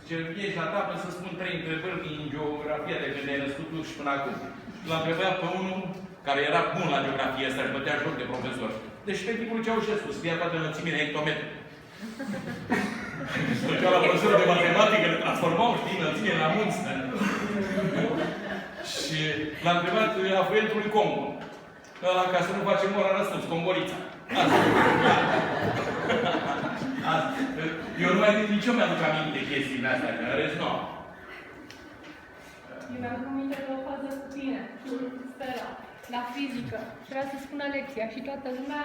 Ce ești la tablă să spun 3 întrebări din geografia de când ai născut tu și până acum. L-a întrebat pe unul care era bun la geografie asta și bătea joc de profesor. Deci pe tipul Ceaușescu, scria toată înălțimea în hectometru. Se ducea la profesorul de matematică, le transformau, știi, înălțimea la munți. Și l-a întrebat afluentul Congo. Ăla, ca să nu facem ora răspuns, Congorița. Asta. Eu nu mai nici eu mi-aduc aminte de chestiile astea, că în rest nu. Eu mi-am aminte de o fază cu tine, cu Stella, la fizică. Trebuia să spună lecția și toată lumea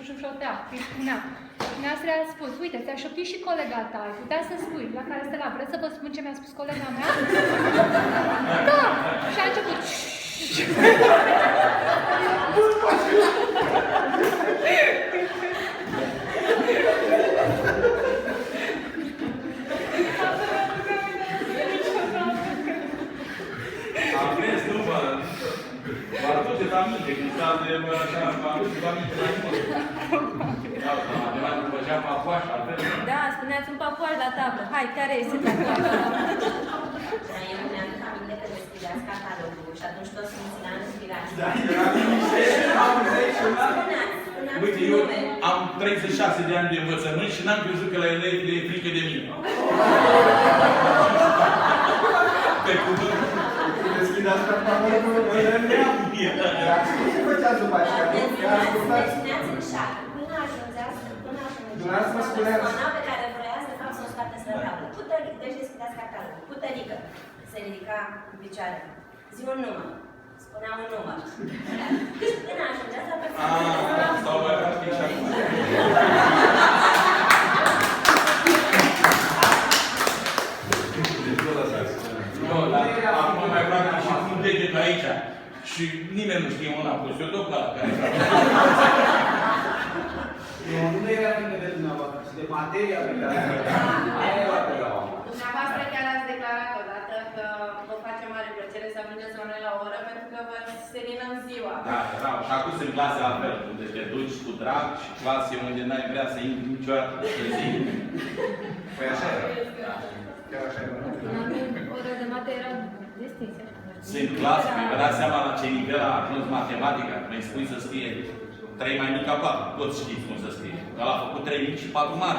șoșotea, îi spunea. Dumneavoastră a spus, uite, ți-a șoptit și colega ta, ai putea să spui, la care Stella, vreți să vă spun ce mi-a spus colega mea? Da! Și a început. Aveți, nu vă aduceți aminte, când stați de așa, vă aduceți aminte la nimeni. Da, nu făceam papuaș, altfel. Da, spuneați un papuaș la tablă. Hai, care este papuașul? Eu mi-am aminte că deschideați catalogul și atunci toți simți la inspirație. Da, uite, eu am 36 de ani de învățământ și n-am crezut că la elevi le e frică de mine. Pe cuvânt. Deschideați catalogul, ce făceați după aceea? Țineați în șac. Până ajungeați Dumneavoastră spuneați. zona pe care vroiați, de fapt, să o scoateți la tablă. Deci deschideați catalogul. Putărică. Se ridica în picioare. Zi un număr. Spunea un număr. Până ajungeați la persoană. Stau mai practic și acum. Nu, dar acum mai practic și cu un deget aici. Și nimeni nu știe una pus. Eu tot la care Nu era bine de dumneavoastră, ci de materia pe care aia era pe la oamă. Dumneavoastră chiar ați declarat odată că vă face mare plăcere să ajungeți la noi la oră pentru că vă seninăm ziua. Da, da. Și acum sunt clase altfel, unde te duci cu drag și clase unde n-ai vrea să intri niciodată târziu. Păi așa era. Chiar așa era. Ora de mate era distinsă. Sunt clase, vă dați seama la ce nivel a ajuns matematica. Îi spui să scrie 3 mai mic ca 4. Toți știți cum să scrie. Ăla a făcut 3 mici și 4 mari.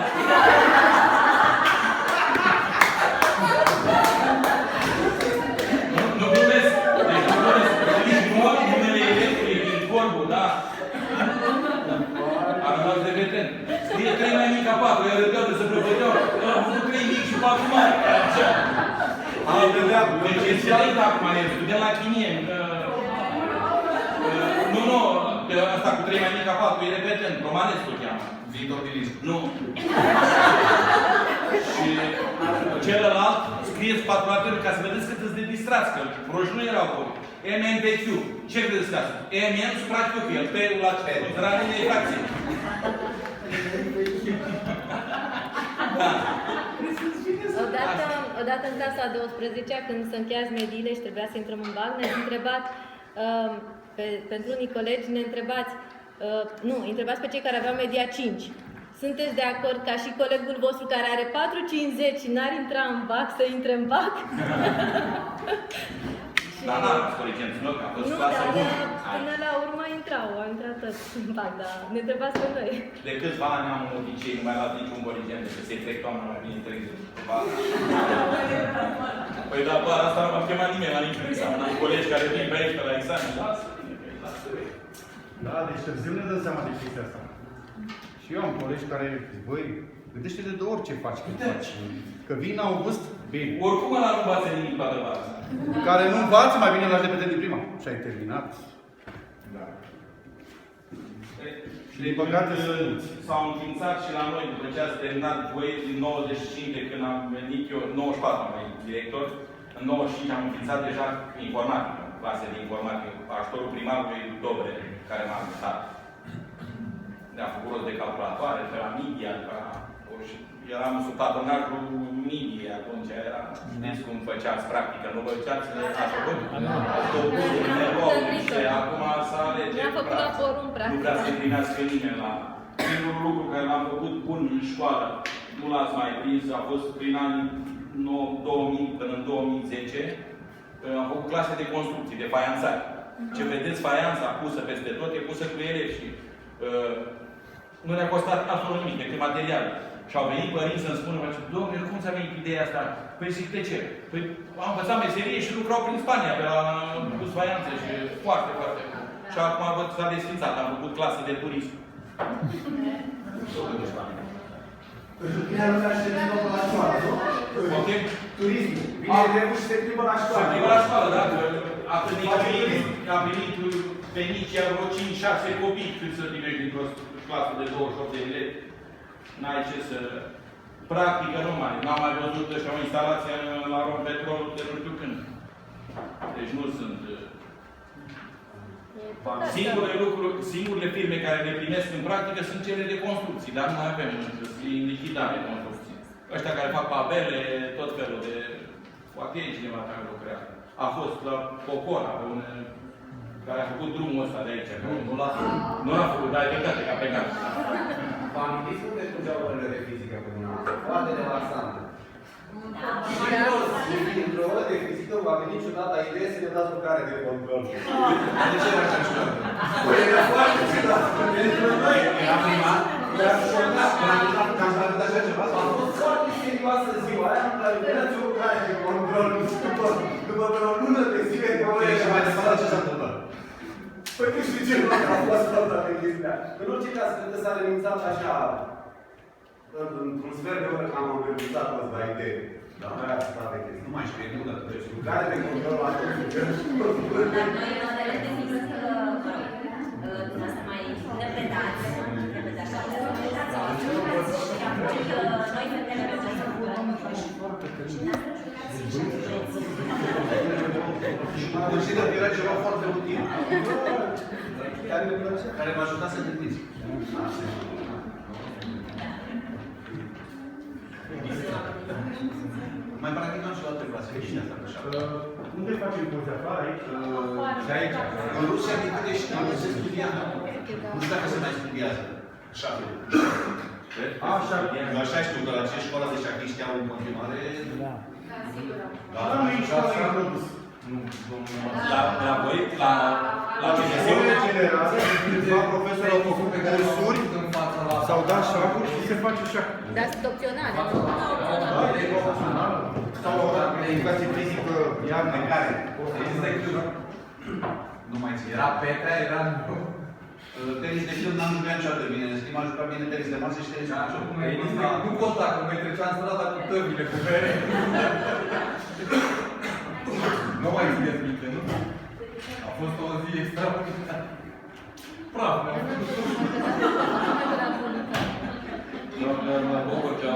Nu glumesc. Deci nu glumesc. Nici numele electric din corbul, da? A rămas de veten. Scrie 3 mai mic ca 4. Ea râdeau de se prăpădeau. Ăla a făcut 3 mici și 4 mari. Deci înțeleg acum, el studia la chimie. Nu, de asta cu 3 mai mic ca 4, e repetent, Romanescu o cheamă. Viitor Diliscu. Nu. Și celălalt scrieți patru ca să vedeți cât îți de distrați, că proști nu erau acolo. MNPQ. Ce credeți că asta? MN supra Q, că el P-ul la considerare de fracție. Da. Odată în clasa a 12-a, când se încheiați mediile și trebuia să intrăm în bal, ne-ați întrebat, pentru unii colegi, ne întrebați, întrebați pe cei care aveau media 5. Sunteți de acord ca și colegul vostru care are 4,50 și n-ar intra în BAC să intre în BAC? Da, n-am fost corigenți, nu, că a fost clasă bună. Până la urmă au intrat toți în BAC, dar ne întrebați pe noi. De câțiva ani am un obicei, nu mai las niciun corigent, decât să-i trec toamna mai bine 30 ceva. Păi da, bă, asta nu m-a chemat nimeni la niciun examen. Am colegi care vin pe aici, pe la examen, lasă-i. Da, deci târziu ne dăm seama de chestia asta. Și eu am colegi care, băi, gândește-te de orice faci când faci. Că vin august, bine. Oricum ăla nu învață nimic toată vara. Care nu învață, mai bine lași de pe din prima. Și ai terminat. Da. Și din păcate s-au înființat și la noi, după ce ați terminat voi din 95, de când am venit eu, 94 am venit director, în 95 am înființat deja informatică, clase de informatică, ajutorul primarului Dobre, care m-a ajutat. Ne-a făcut rost de calculatoare, de la media, eram sub patronajul media, atunci era, știți cum făceați practică, nu făceați așa cum? Autobuzul, nerou, și acum să alege. Ne-a făcut la forum, practic. Nu vrea să împlinească nimeni la... Singurul lucru care l-am făcut bun în școală, nu l-ați mai prins, a fost prin anii 2000 până în 2010, am făcut clase de construcții, de faianțare. Ce vedeți, faianța pusă peste tot, e pusă cu elevi și nu ne-a costat absolut nimic, decât material. Și au venit părinți să-mi spună, domnule, cum ți-a venit ideea asta? Păi zic, de ce? Păi am învățat meserie și lucrau prin Spania, pe la pus faianță și foarte, foarte. Și acum s-a desfințat, am făcut clasă de turism. Bine, lumea și se plimbă la școală, nu? Ok? Turism. Vine elevul și se plimbă la școală. Se plimbă la școală, da? A venit pe nici vreo 5-6 copii cât să primești dintr-o clasă de 28 de elevi. N-ai ce să... Practică nu mai. N-am mai văzut așa o instalație la Rompetrol de nu știu când. Deci nu sunt... Singurele firme care le primesc în practică sunt cele de construcții, dar nu mai avem în lichidare construcții. Ăștia care fac tabele, tot felul de... Poate e cineva care lucrează. A fost la Cocora, care a făcut drumul ăsta de aici. Nu l-a făcut. Nu l-a făcut, dar e păcate, că a plecat. Vă amintiți cum mergeau orele de fizică pe dumneavoastră? Foarte relaxantă. Și într-o oră de fizică v-a venit ciudată idee să ne dați lucrare de control. De ce era așa ciudată? Păi era foarte ciudată. Pentru noi era prima. Era șocat. Când am făcut așa ceva, a fost foarte serioasă ziua aia, dar vedeați o lucrare de control. După vreo lună de zile de ore și mai departe ce s-a întâmplat. Păi nu știu ce a fost toată pe chestia. În orice caz, cred că s-a renunțat așa, într-un sfert de oră, că am renunțat la idee. Da, aia s-a de chestia. Nu mai știu, nu, dar deci lucrare de control la tot lucrăm. Dar noi, în modele de sigur că, dumneavoastră mai interpretați, așa, interpretați sau ajunați și atunci noi fetele pe noi să lucrăm și Consider că era ceva foarte util. Care m-a ajutat să gândiți. Mai practicăm și la alte clase. Unde facem curse afară aici? Și aici. În Rusia, din câte știu, se studia. Nu știu dacă se mai studiază. Șapte. Așa. Eu așa știu că la ce școală de șachiști au în continuare. Da, sigur. La noi școală e introdus. La voi, la Școlile generale, câțiva profesori au făcut cursuri, s-au dat șacuri și se face șac. Dar sunt opționale. Da, e opțional. Sau de educație fizică, iarnă, care? Nu mai țin. Era Petra, era... Tenis de film n-am jucat niciodată bine. În schimb, am jucat bine tenis de masă și tenis de masă. Nu conta, că mai treceam strada cu tăvile, cu bere. Nu mai țineți minte, nu? A fost o zi extraordinară. Praf, ne-am făcut. Mă bucur că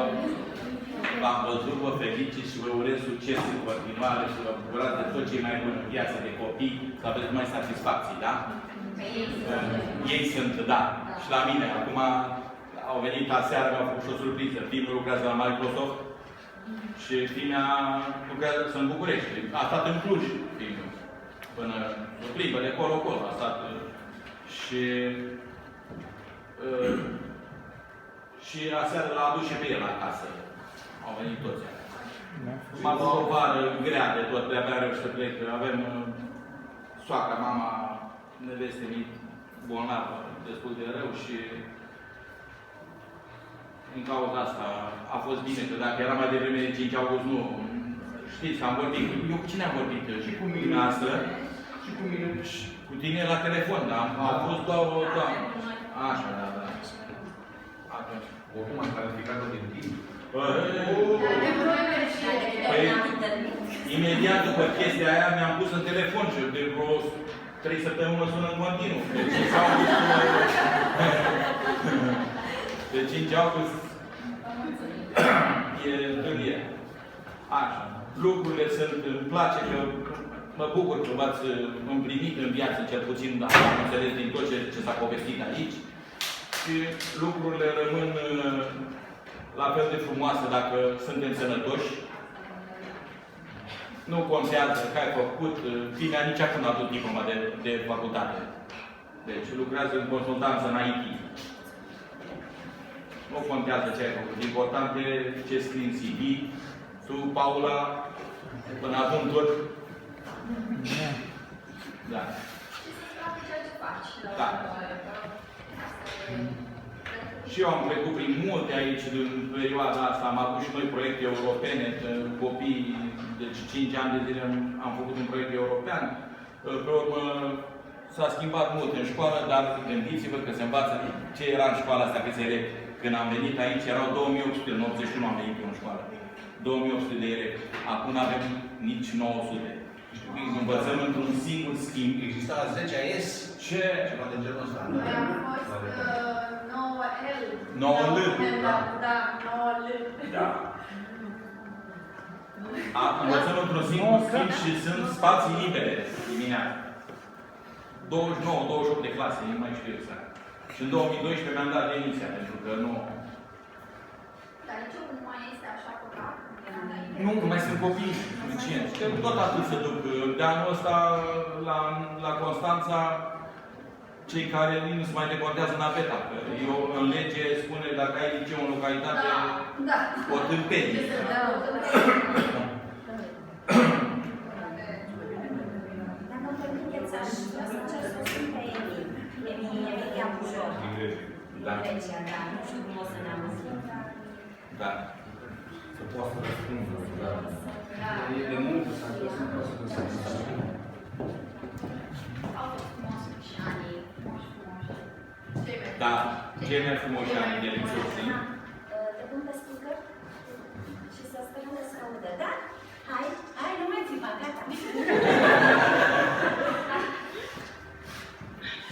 v-am văzut, vă felicit și vă urez succes în continuare și vă bucurați de tot ce e mai bun în viața de copii, să aveți mai satisfacții, da? Ei sunt, da. Și la mine. Acum au venit aseară, mi-au făcut și o surpriză. Fiul lucrează la Microsoft și fiimea lucrează în București. A stat în Cluj, fiul. Până o plimbă de colo-colo. A stat și aseară l-a adus și pe el acasă. Au venit toți. M-a avut o vară grea de tot, de-abia reușit să plec. Avem soacra, mama, neveste mic, bolnavă, destul de rău și din cauza asta a fost bine, că dacă era mai devreme de 5 august, nu. Știți că am vorbit. Eu cu cine am vorbit? Și cu mine noastră. Și cu mine. Și cu tine la telefon, dar au fost două. Așa, da. Atunci. Oricum am clarificat-o din timp. Păi, imediat după chestia aia mi-am pus în telefon și de vreo 3 săptămâni mă sună în continuu. De 5 august e întâlnire. Așa. Lucrurile sunt, îmi place că mă bucur că v-ați împlinit în viață, cel puțin am înțeles din tot ce s-a povestit aici. Și lucrurile rămân la fel de frumoase dacă suntem sănătoși. Nu contează că ai făcut, fiimea nici acum n-a tot diploma de facultate. Deci lucrează în consultanță în IT. Nu contează ce ai făcut. Important e ce scrii în CV. Tu, Paula, până acum tot. Da. Da. Și eu am trecut prin multe aici în perioada asta. Am avut și noi proiecte europene, copii, deci 5 ani de zile am făcut un proiect european. Pe urmă s-a schimbat mult în școală, dar gândiți-vă că se învață ce era în școala asta, câți elevi. Când am venit aici erau 2800, în 81 am venit în școală. 2800 de elevi. Acum nu avem nici 900. Învățăm într-un singur schimb. Exista 10 AS? Ce? Ceva de genul ăsta. Noi am fost 9L. 9L. Da, 9L. Da. Învățăm într-un singur schimb și sunt spații libere dimineața. 29-28 de clase, nu mai știu exact. Și în 2012 mi-am dat demisia, pentru că nu... Dar nici nu mai este așa căcat? Nu mai sunt copii suficienți. Tot atât se duc. De anul ăsta, la Constanța, cei care nu se mai decontează naveta. Eu, în lege spune, dacă ai liceu în localitate, o tâmpenie. Dacă îmi permiteți, aș vrea să încerc să o spun pe Emilia Bujor. Da. Grecia, da. Nu știu cum o să ne auzim, dar... Da. Să poată să răspundă. E de mult să ajung să poată să răspundă. Au fost frumoase și anii frumoși. Da. Cei mai frumoși ani de liceu, știi? Te pun pe speaker și să sperăm că se audă, da? Hai, nu mai țipa, gata.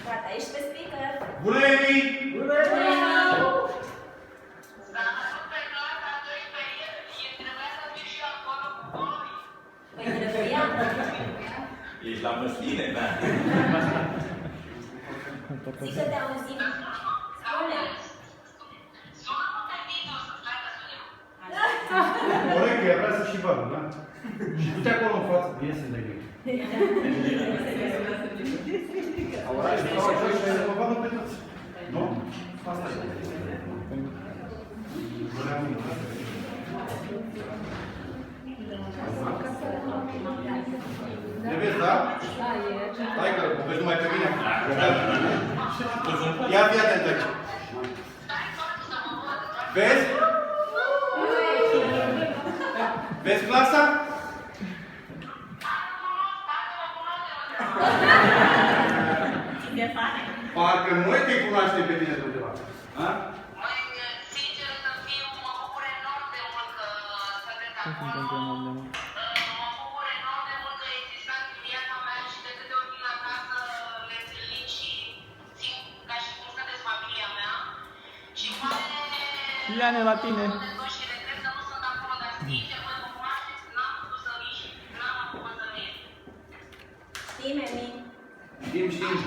Gata, ești pe speaker. Bună, Emi! Bună! Păi trebuia. Ești la măsline, da? Zic că te auzim. Spune. Corect, că ea vrea să și vadă, da? Și du-te acolo în față, bine să de gând. Oraș, să vă vadă pe toți. Nu? Asta e. Ne vezi, da? Da, e. Stai că vezi numai pe mine. Ia fii atent aici. Vezi? Vezi clasa? Parcă noi te cunoaștem pe tine de undeva. Sincer să fiu, mă bucur enorm de mult că sunteți acolo. Mă bucur enorm de mult că existați în viața mea și de câte ori vin acasă le întâlnim și simt ca și cum sunteți familia mea. Și poate... Iane la tine! Și regret că nu sunt acolo, dar sincer, voi mă cunoașteți, n-am putut să vin și n-am apucat să vin. Știm, Emi. Știm.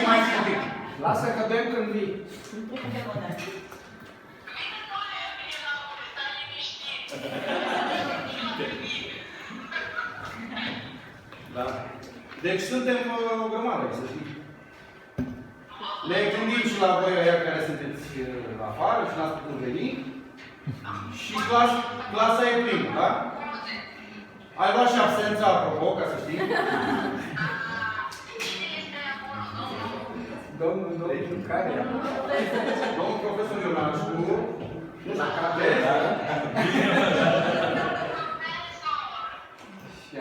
Mai zi un pic. Lasă că dăm când vii. Da. Deci suntem o grămadă, să știi. Ne gândim și la voi aia care sunteți afară și n-ați putut veni. Și clasa e plină, da? Ai luat și absența, apropo, ca să știi. Domnul care? Domnul profesor Ionașcu, nu știu, care?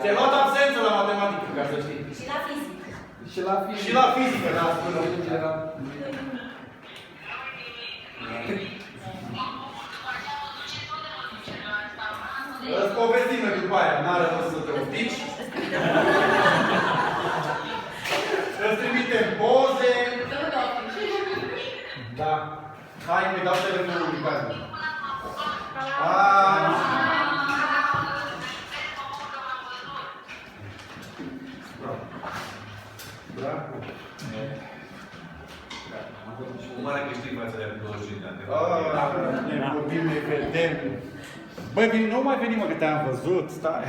Ți-ai luat absență la matematică, ca să știi. Și la fizică. Și la fizică, da, spune. Îți povestim noi după aia, n-are rost să te ostici. Îți trimitem poze. Da. Hai, mi dau telefonul lui Cadu. Bravo. Un mare câștig față de 25 de ani. Ne vorbim, ne vedem. Băi, nu mai venim, mă, că te-am văzut, stai.